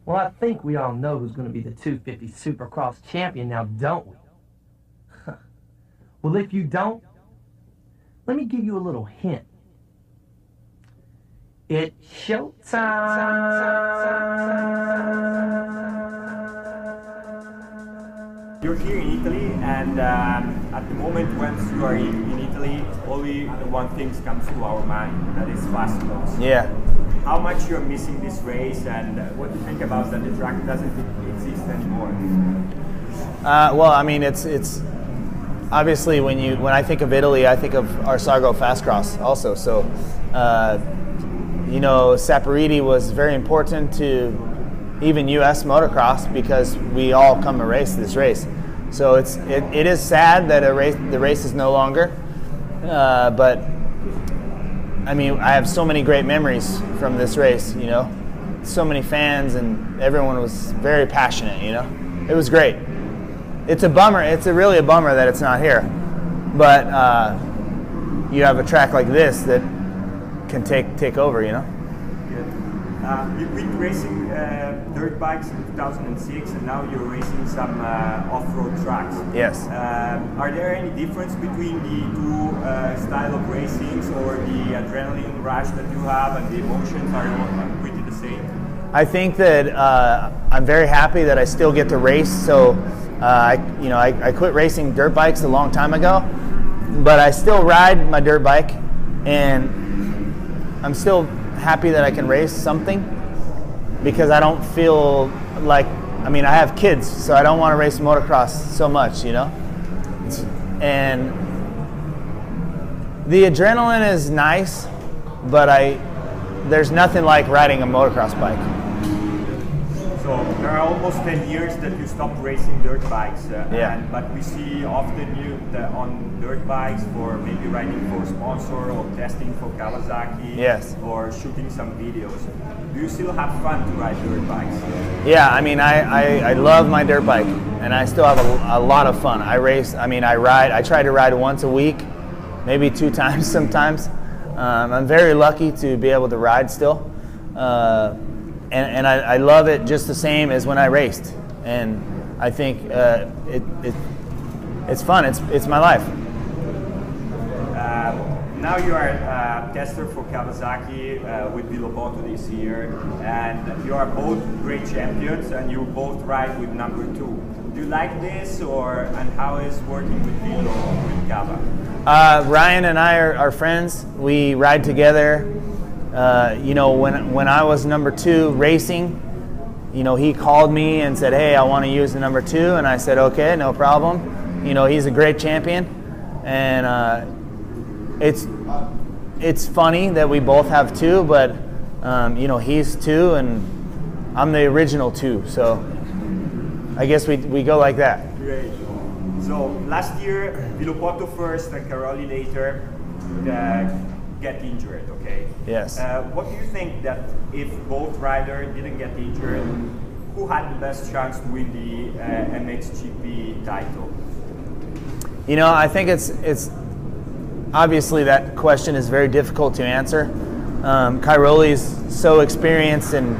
Well, I think we all know who's going to be the 250 Supercross champion now, don't we? Well, if you don't, let me give you a little hint. It's showtime! You're here in Italy, and at the moment, once you are in Italy, only one thing comes to our mind, that is Fastcross. Yeah. How much you're missing this race, and what do you think about that the track doesn't exist anymore? Well, I mean, it's obviously when I think of Italy, I think of Arsago Fastcross also. So, you know, Saporiti was very important to even U.S. motocross because we all come to race this race. So it is sad that the race is no longer, but I mean, I have so many great memories from this race. You know, so many fans and everyone was very passionate. You know, it was great. It's a bummer. It's really a bummer that it's not here, but you have a track like this that can take over. You know. Good. You've been racing dirt bikes in 2006, and now you're racing some off-road tracks. Yes. Are there any difference between the two style of racings, or the adrenaline rush that you have and the emotions are pretty the same? I think that I'm very happy that I still get to race. So. I quit racing dirt bikes a long time ago, but I still ride my dirt bike, and I'm still happy that I can race something because I don't feel like, I mean, I have kids, so I don't want to race motocross so much, you know? And the adrenaline is nice, but there's nothing like riding a motocross bike. So there are almost 10 years that you stopped racing dirt bikes, yeah. But we see often you on dirt bikes for maybe riding for sponsor or testing for Kawasaki, yes, or shooting some videos. Do you still have fun to ride dirt bikes? Yeah, I mean, I love my dirt bike, and I still have a lot of fun. I race, I mean, I try to ride once a week, maybe 2 times sometimes. I'm very lucky to be able to ride still. And I love it just the same as when I raced, and I think it's fun. It's my life. Now you are a tester for Kawasaki with Voleva this year, and you are both great champions, and you both ride with number 2. Do you like this, and how is working with Vilo with Kawa? Ryan and I are friends. We ride together. You know, when I was number 2 racing, you know, he called me and said, hey, I want to use the number 2, and I said, okay, no problem. You know, he's a great champion, and it's funny that we both have 2, but you know, he's 2 and I'm the original 2, so I guess we go like that. Great. So last year, Voleva first and Caroli later get injured, okay? Yes. What do you think that if both riders didn't get injured, who had the best chance to win the MXGP title? You know, I think it's obviously that question is very difficult to answer. Cairoli's so experienced and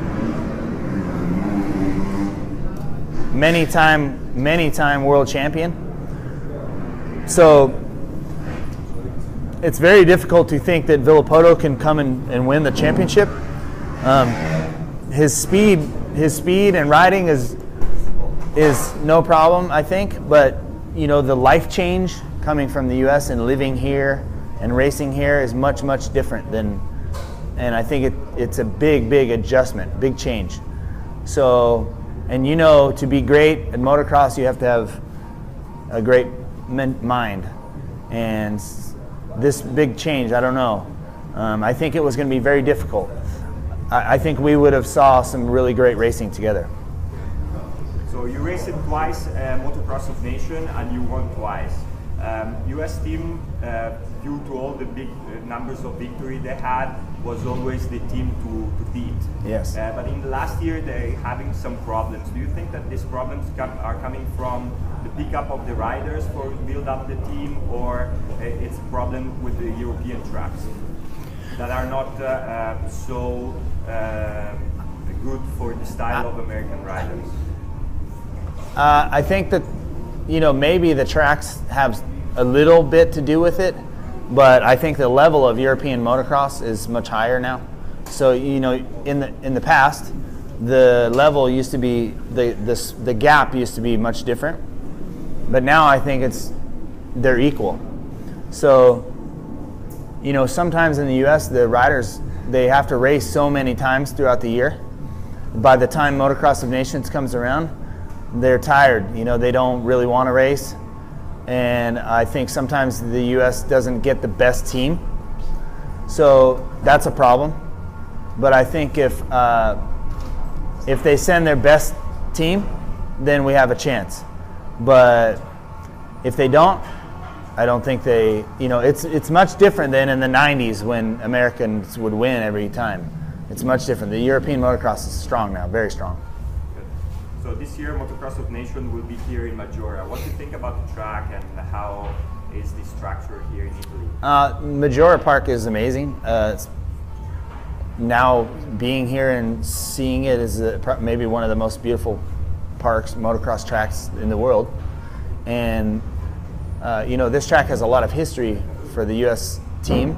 many-time world champion. So it's very difficult to think that Voleva can come and win the championship. His speed and riding is no problem, I think. But you know, the life change coming from the U.S. and living here and racing here is much different than. And I think it's a big adjustment, big change. So, and you know, to be great at motocross, you have to have a great mind. And this big change, I don't know. I think it was going to be very difficult. I think we would have saw some really great racing together. So you raced twice Motocross of Nation and you won twice. US team, due to all the big numbers of victory they had, was always the team to beat. Yes. But in the last year they're having some problems. Do you think that these problems are coming from the pickup of the riders for build up the team, or it's a problem with the European tracks that are not so good for the style of American riders? I think that, you know, maybe the tracks have a little bit to do with it, but I think the level of European motocross is much higher now. So, you know, in the past, the level used to be, the gap used to be much different, but now I think they're equal. So, you know, sometimes in the US, the riders, they have to race so many times throughout the year. By the time Motocross of Nations comes around, they're tired. You know, they don't really want to race. And I think sometimes the US doesn't get the best team. So that's a problem. But I think if they send their best team, then we have a chance. But if they don't, I don't think they, you know, it's much different than in the 90s when Americans would win every time. It's much different. The European motocross is strong now, very strong. So this year, Motocross of Nations will be here in Maggiora. What do you think about the track and how is the structure here in Italy? Maggiora Park is amazing. Now being here and seeing it is maybe one of the most beautiful parks, motocross tracks in the world. And you know, this track has a lot of history for the US team.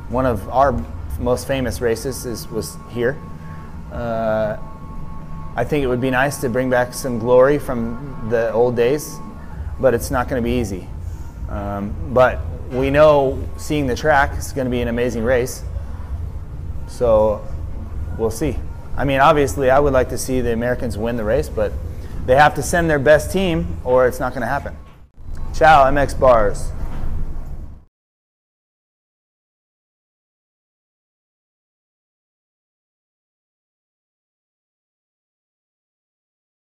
One of our most famous races was here. I think it would be nice to bring back some glory from the old days, but it's not going to be easy. But we know seeing the track is going to be an amazing race, so we'll see. I mean, obviously I would like to see the Americans win the race, but they have to send their best team or it's not going to happen. Ciao, MxBars.